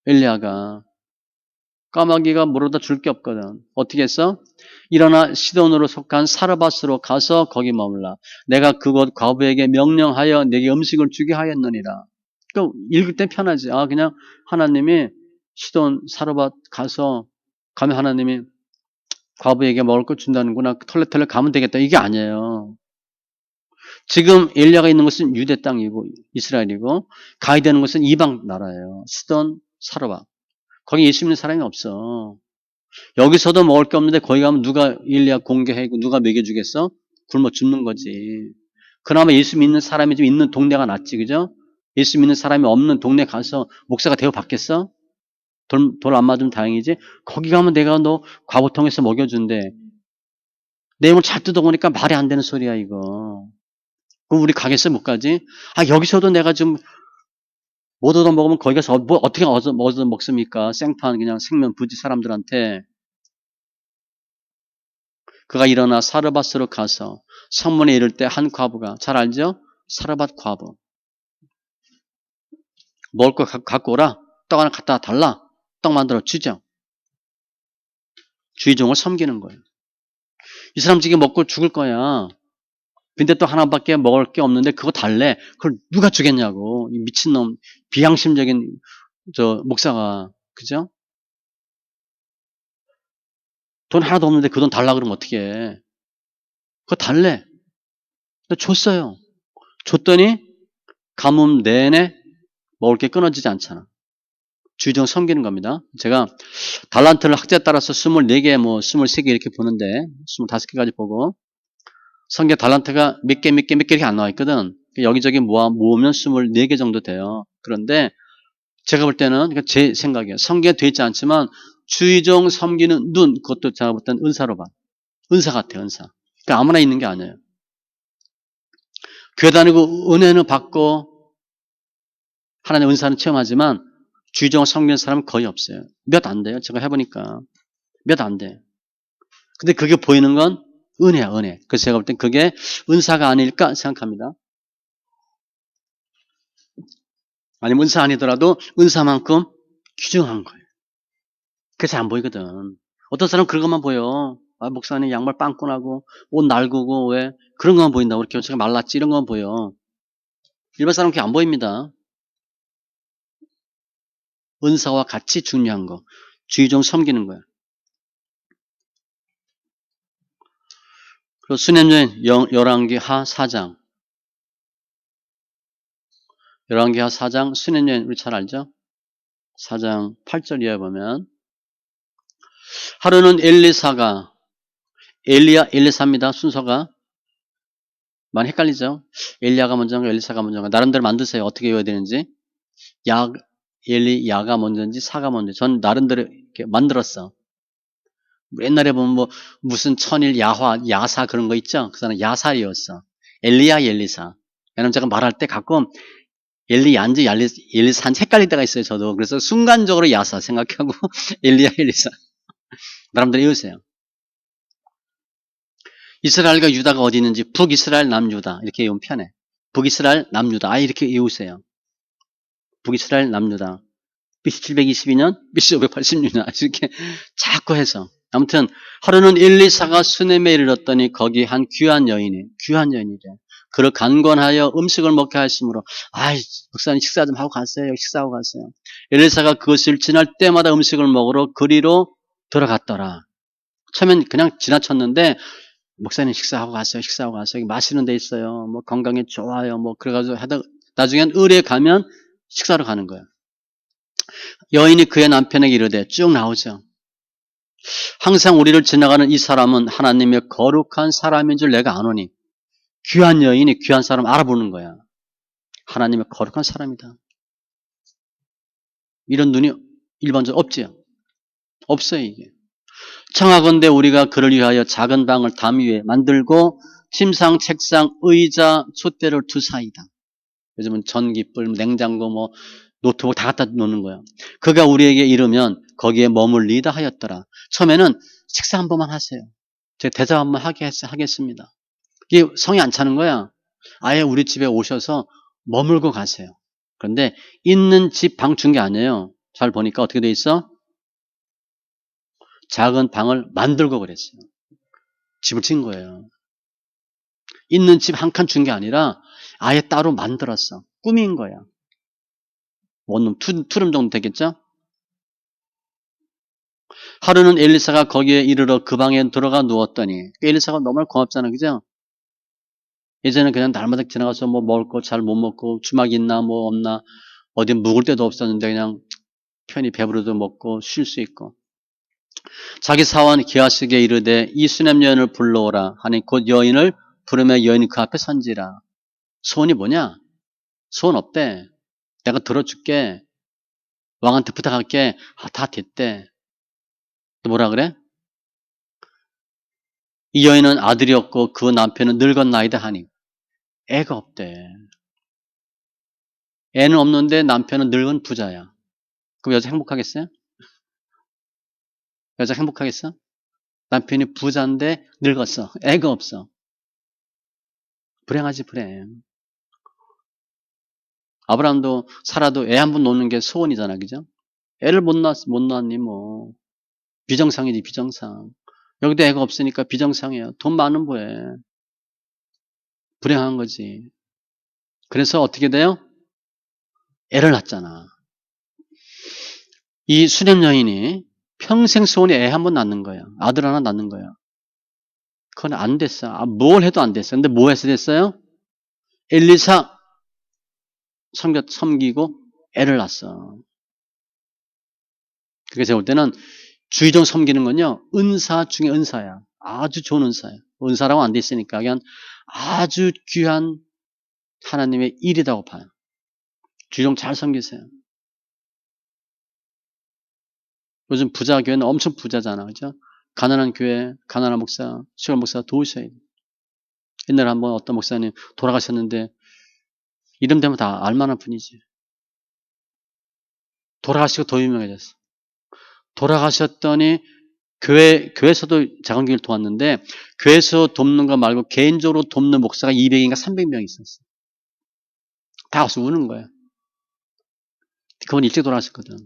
엘리야가 까마귀가 물어다 줄 게 없거든. 어떻게 했어? 일어나 시돈으로 속한 사르밧으로 가서 거기 머물라. 내가 그곳 과부에게 명령하여 내게 음식을 주게 하였느니라. 그 읽을 때 편하지. 그냥 하나님이 시돈 사르밧 가면 하나님이 과부에게 먹을 걸 준다는구나. 털레털레 가면 되겠다. 이게 아니에요. 지금 엘리야가 있는 곳은 유대 땅이고 이스라엘이고 가야 되는 곳은 이방 나라예요. 시돈 사르밧. 거기 예수 믿는 사람이 없어. 여기서도 먹을 게 없는데 거기 가면 누가 엘리야 공개하고 누가 먹여주겠어? 굶어 죽는 거지. 그나마 예수 믿는 사람이 좀 있는 동네가 낫지, 그죠? 예수 믿는 사람이 없는 동네 가서 목사가 대우 받겠어? 돌 안 맞으면 다행이지. 거기 가면 내가 너 과부통에서 먹여준대. 내용을 잘 뜯어보니까 말이 안 되는 소리야, 이거. 그럼 우리 가겠어, 못 가지? 여기서도 내가 좀 못 얻어먹으면 거기 가서 어떻게 얻어 먹습니까? 생판 그냥 생면 부지 사람들한테. 그가 일어나 사르밧으로 가서 성문에 이를 때 한 과부가, 잘 알죠? 사르밧 과부. 먹을 거 갖고 오라. 떡 하나 갖다 달라. 떡 만들어 주죠. 주의종을 섬기는 거예요. 이 사람 지금 먹고 죽을 거야. 근데 또 하나밖에 먹을 게 없는데 그거 달래. 그걸 누가 주겠냐고. 이 미친놈, 비양심적인 목사가. 그죠? 돈 하나도 없는데 그 돈 달라 그러면 어떻게 해. 그거 달래. 줬어요. 줬더니 가뭄 내내 먹을 게 끊어지지 않잖아. 주의종 섬기는 겁니다. 제가 달란트를 학자에 따라서 24개, 23개 이렇게 보는데 25개까지 보고 성경 달란트가 몇 개 이렇게 안 나와 있거든. 여기저기 모으면 24개 정도 돼요. 그런데 제가 볼 때는 제 생각이에요. 성경에 되어 있지 않지만 주의종 섬기는 눈, 그것도 제가 볼 때는 은사로 봐. 은사 같아요, 은사. 그러니까 아무나 있는 게 아니에요. 교회 다니고 은혜는 받고 하나님의 은사는 체험하지만 주의종을 섬기는 사람은 거의 없어요. 몇 안 돼요. 제가 해보니까. 몇 안 돼. 근데 그게 보이는 건 은혜야, 은혜. 그래서 제가 볼 땐 그게 은사가 아닐까 생각합니다. 아니면 은사 아니더라도 은사만큼 귀중한 거예요. 그래서 안 보이거든. 어떤 사람은 그런 것만 보여. 목사님 양말 빵꾸나고 옷 날구고 왜 그런 것만 보인다고. 이렇게 제가 말랐지 이런 것만 보여. 일반 사람은 그게 안 보입니다. 은사와 같이 중요한 거. 주의종 섬기는 거야. 그리고 수년전 열왕기 하 4장. 열왕기 하 4장 수년전 우리 잘 알죠? 4장 8절 이하에 보면 하루는 엘리사입니다. 순서가. 많이 헷갈리죠? 엘리야가 먼저인가 엘리사가 먼저인가. 나름대로 만드세요. 어떻게 외워야 되는지. 엘리야가 먼저인지 사가 먼저. 전 나름대로 이렇게 만들었어. 옛날에 보면 무슨 천일 야사 그런 거 있죠? 그 사람은 야살이었어. 엘리야 엘리사. 왜냐면 제가 말할 때 가끔 엘리야인지 엘리사인지 헷갈릴 때가 있어요, 저도. 그래서 순간적으로 야사 생각하고 엘리야, 엘리사. 사람들이 외우세요. 이스라엘과 유다가 어디 있는지 북이스라엘, 남유다 이렇게 외우면 편해. 북이스라엘, 남유다. 이렇게 외우세요. 북이스라엘, 남유다. BC 722년, BC 586년 이렇게 자꾸 해서. 아무튼 하루는 엘리사가 수넴에 이르렀더니 거기 한 귀한 여인이래. 그를 간권하여 음식을 먹게 하였으므로 목사님 식사 좀 하고 가세요. 식사하고 가세요. 엘리사가 그것을 지날 때마다 음식을 먹으러 그리로 들어갔더라. 처음엔 그냥 지나쳤는데 목사님 식사하고 가세요. 마시는 데 있어요. 뭐 건강에 좋아요. 뭐 그래가지고 하다 나중엔 을에 가면 식사로 가는 거예요. 여인이 그의 남편에게 이르되 쭉 나오죠. 항상 우리를 지나가는 이 사람은 하나님의 거룩한 사람인 줄 내가 아노니. 귀한 여인이 귀한 사람 알아보는 거야. 하나님의 거룩한 사람이다. 이런 눈이 일반적으로 없지요. 없어요, 이게. 청하건대 우리가 그를 위하여 작은 방을 담 위에 만들고 침상, 책상, 의자, 촛대를 두사이다. 요즘은 전기불, 냉장고, 뭐 노트북 다 갖다 놓는 거예요. 그가 우리에게 이르면 거기에 머물리다 하였더라. 처음에는 식사 한 번만 하세요. 제가 대접 한번 하겠습니다. 이게 성이 안 차는 거야. 아예 우리 집에 오셔서 머물고 가세요. 그런데 있는 집 방 준 게 아니에요. 잘 보니까 어떻게 돼 있어? 작은 방을 만들고 그랬어요. 집을 진 거예요. 있는 집 한 칸 준 게 아니라 아예 따로 만들었어. 꾸민 거야. 원룸, 투룸 정도 되겠죠? 하루는 엘리사가 거기에 이르러 그 방에 들어가 누웠더니 엘리사가 너무 고맙잖아, 그죠? 예전에 그냥 날마다 지나가서 뭐 먹을 거 잘 못 먹고 주막 있나 뭐 없나 어디 묵을 데도 없었는데 그냥 편히 배부르도 먹고 쉴 수 있고 자기 사원 게하시게 이르되 이 수냄 여인을 불러오라 하니 곧 여인을 부르며 여인이 그 앞에 선지라. 소원이 뭐냐? 소원 없대. 내가 들어줄게. 왕한테 부탁할게. 다 됐대. 또 뭐라 그래? 이 여인은 아들이 없고 그 남편은 늙었나이다 하니 애가 없대. 애는 없는데 남편은 늙은 부자야. 그럼 여자 행복하겠어요? 여자 행복하겠어? 남편이 부자인데 늙었어. 애가 없어. 불행하지, 불행. 아브라함도 사라도 애 한 번 놓는 게 소원이잖아, 그죠? 애를 못 낳았니, 뭐. 비정상이지, 비정상. 여기도 애가 없으니까 비정상이에요. 돈 많은 거에. 불행한 거지. 그래서 어떻게 돼요? 애를 낳잖아. 이 수냄 여인이 평생 소원이 애 한 번 낳는 거야. 아들 하나 낳는 거야. 그건 안 됐어. 뭘 해도 안 됐어. 근데 뭐 해서 됐어요? 엘리사 섬기고 애를 낳았어. 그게 제가 볼 때는 주의종 섬기는 건요, 은사 중에 은사야. 아주 좋은 은사야. 은사라고 안 돼 있으니까 그냥 아주 귀한 하나님의 일이라고 봐요. 주의종 잘 섬기세요. 요즘 부자 교회는 엄청 부자잖아, 그죠? 가난한 교회, 가난한 목사, 시골 목사 도우셔야 돼. 옛날에 한번 어떤 목사님 돌아가셨는데 이름 되면 다 알만한 분이지. 돌아가시고 더 유명해졌어. 돌아가셨더니 교회에서도 작은교회를 도왔는데 교회에서 돕는 거 말고 개인적으로 돕는 목사가 200인가 300명 있었어. 다 와서 우는 거야. 그분 일찍 돌아가셨거든.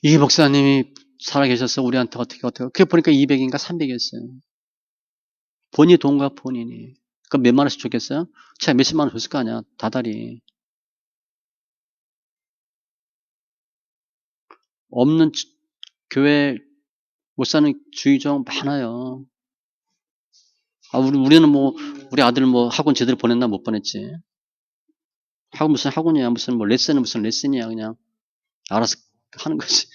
이 목사님이 살아계셔서 우리한테 어떻게 그게 보니까 200인가 300이었어요. 본인이 돈과 본인이. 그럼 몇만 원씩 줬겠어요? 제가 몇십만 원 줬을 거 아니야. 다달이. 없는 교회 못 사는 주의종 많아요. 우리는 뭐, 우리 아들 뭐 학원 제대로 보냈나 못 보냈지. 학원 무슨 학원이야. 무슨 뭐 레슨은 무슨 레슨이야. 그냥 알아서 하는 거지.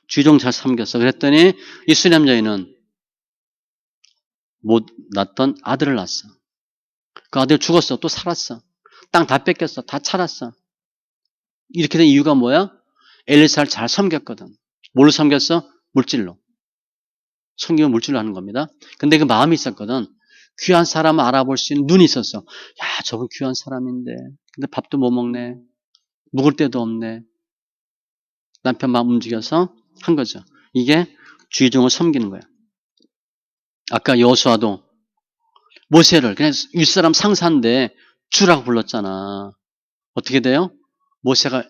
주의종 잘 섬겼어. 그랬더니 이 수냄 여인은 못 낳던 아들을 낳았어. 그 아들 죽었어. 또 살았어. 땅 다 뺏겼어. 다 차렸어. 이렇게 된 이유가 뭐야? 엘리사를 잘 섬겼거든. 뭘로 섬겼어? 물질로. 섬기면 물질로 하는 겁니다. 근데 그 마음이 있었거든. 귀한 사람을 알아볼 수 있는 눈이 있었어. 야, 저분 귀한 사람인데. 근데 밥도 못 먹네. 묵을 데도 없네. 남편 마음 움직여서 한 거죠. 이게 주의종을 섬기는 거야. 아까 여호수아도 모세를 그냥 윗사람 상사인데 주라고 불렀잖아. 어떻게 돼요? 모세가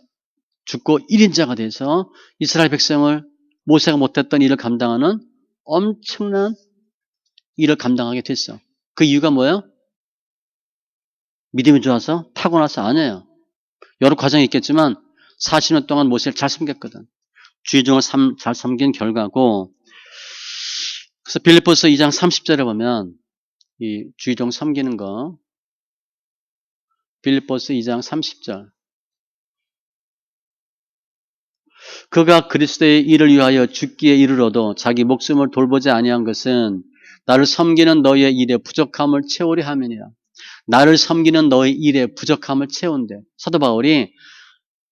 죽고 1인자가 돼서 이스라엘 백성을 모세가 못했던 일을 감당하는 엄청난 일을 감당하게 됐어. 그 이유가 뭐예요? 믿음이 좋아서 타고나서 아니에요. 여러 과정이 있겠지만 40년 동안 모세를 잘 섬겼거든. 주의종을 잘 섬긴 결과고, 그래서 빌립보서 2장 30절에 보면 이 주의종 섬기는 거, 빌립보서 2장 30절. 그가 그리스도의 일을 위하여 죽기에 이르러도 자기 목숨을 돌보지 아니한 것은 나를 섬기는 너희의 일에 부족함을 채우려 함이니라. 나를 섬기는 너의 일에 부족함을 채운대. 사도 바울이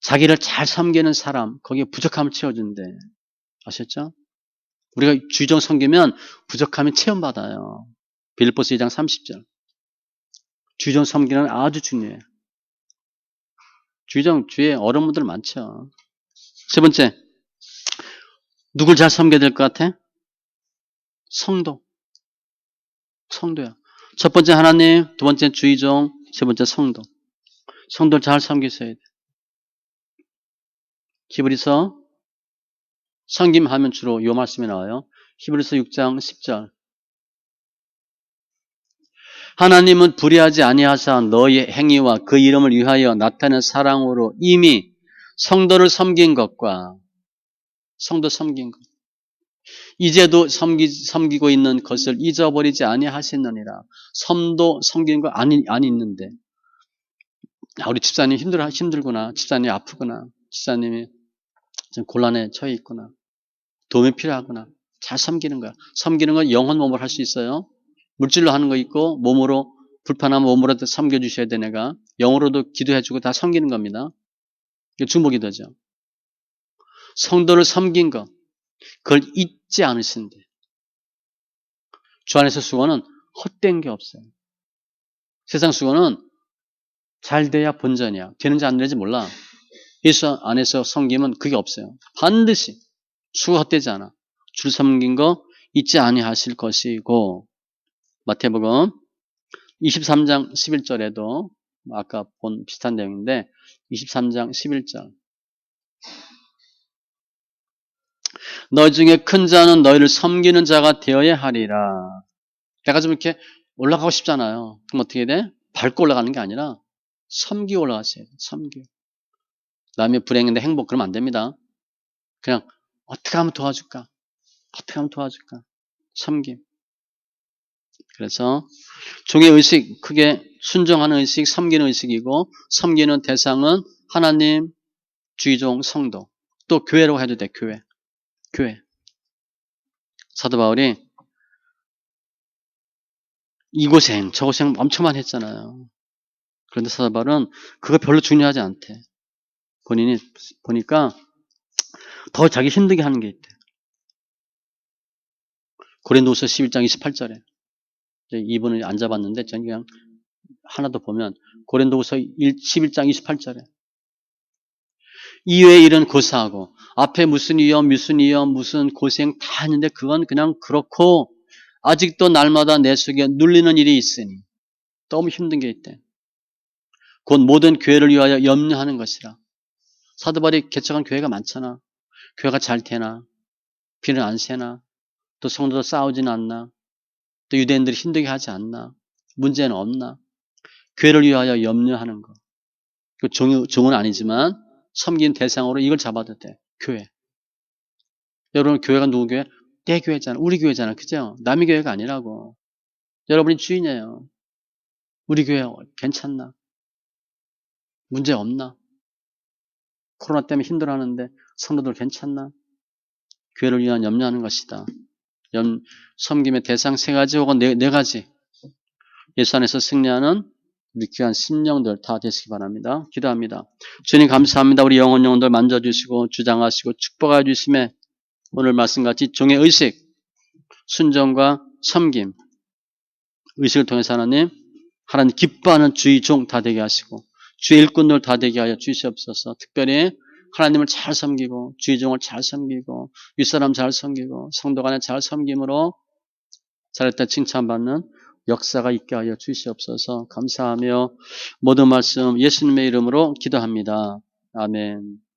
자기를 잘 섬기는 사람, 거기에 부족함을 채워준대. 아셨죠? 우리가 주의종 섬기면 부족함이 체험받아요. 빌립보서 2장 30절. 주의종 섬기는 아주 중요해요. 주의종 주위에 어려운 분들 많죠. 세 번째, 누굴 잘 섬겨야 될 것 같아? 성도. 성도야. 첫 번째 하나님, 두 번째 주의종, 세 번째 성도. 성도를 잘 섬기셔야 돼. 히브리서 섬김하면 주로 이 말씀이 나와요. 히브리서 6장 10절. 하나님은 불의하지 아니하사 너희의 행위와 그 이름을 위하여 나타낸 사랑으로 이미 성도를 섬긴 것과 성도 섬긴 것, 이제도 섬기고 있는 것을 잊어버리지 아니하시느니라. 성도 섬기는 거 아니 있는데, 우리 집사님 힘들구나, 집사님이 아프구나, 집사님이 좀 곤란에 처해 있구나, 도움이 필요하구나. 잘 섬기는 거야. 섬기는 건 영혼 몸으로 할 수 있어요. 물질로 하는 거 있고 몸으로 불편하면 몸으로 섬겨주셔야 돼. 내가 영어로도 기도해주고 다 섬기는 겁니다. 이게 중보기도죠. 성도를 섬긴 것, 그걸 잊지 않으신대. 주 안에서 수고는 헛된 게 없어요. 세상 수고는 잘 돼야 본전이야. 되는지 안 되는지 몰라. 예수 안에서 섬기면 그게 없어요. 반드시 수고 헛되지 않아. 줄 섬긴 거 잊지 아니하실 것이고, 마태복음 23장 11절에도 아까 본 비슷한 내용인데 23장 11절, 너희 중에 큰 자는 너희를 섬기는 자가 되어야 하리라. 내가 좀 이렇게 올라가고 싶잖아요. 그럼 어떻게 돼? 밟고 올라가는 게 아니라 섬기고 올라가셔야 돼. 섬기고. 남의 불행인데 행복, 그러면 안 됩니다. 그냥 어떻게 하면 도와줄까? 어떻게 하면 도와줄까? 섬김. 그래서 종의 의식, 크게 순종하는 의식, 섬기는 의식이고, 섬기는 대상은 하나님, 주의종, 성도. 또 교회라고 해도 돼. 교회. 사도 바울이 이 고생 저 고생 엄청 많이 했잖아요. 그런데 사도 바울은 그거 별로 중요하지 않대. 본인이 보니까 더 자기 힘들게 하는 게 있대. 고린도후서 11장 28절에 이분을 안 잡았는데 전 그냥 하나 더 보면 고린도후서 11장 28절에 이외의 일은 고사하고 앞에 무슨 위험 무슨 고생 다 했는데 그건 그냥 그렇고 아직도 날마다 내 속에 눌리는 일이 있으니 너무 힘든 게 있대. 곧 모든 교회를 위하여 염려하는 것이라. 사도 바울이 개척한 교회가 많잖아. 교회가 잘 되나? 비는 안 새나? 또 성도도 싸우지는 않나? 또 유대인들이 힘들게 하지 않나? 문제는 없나? 교회를 위하여 염려하는 거. 그 종은 아니지만 섬긴 대상으로 이걸 잡아도 돼. 교회. 여러분 교회가 누구 교회? 내 교회잖아. 우리 교회잖아. 그죠? 남의 교회가 아니라고. 여러분이 주인이에요. 우리 교회 괜찮나? 문제 없나? 코로나 때문에 힘들어하는데 성도들 괜찮나? 교회를 위한 염려하는 것이다. 섬김의 대상 세 가지 혹은 네 가지. 예수 안에서 승리하는 우리 귀한 심령들 다 되시기 바랍니다. 기도합니다. 주님 감사합니다. 우리 영혼들 만져주시고 주장하시고 축복해 주심에 오늘 말씀같이 종의 의식, 순종과 섬김, 의식을 통해서 하나님 기뻐하는 주의 종 다 되게 하시고 주의 일꾼들 다 되게 하여 주시옵소서. 특별히 하나님을 잘 섬기고 주의 종을 잘 섬기고 윗사람 잘 섬기고 성도 간에 잘 섬김으로 잘했다 칭찬받는 역사가 있게 하여 주시옵소서. 감사하며 모든 말씀 예수님의 이름으로 기도합니다. 아멘.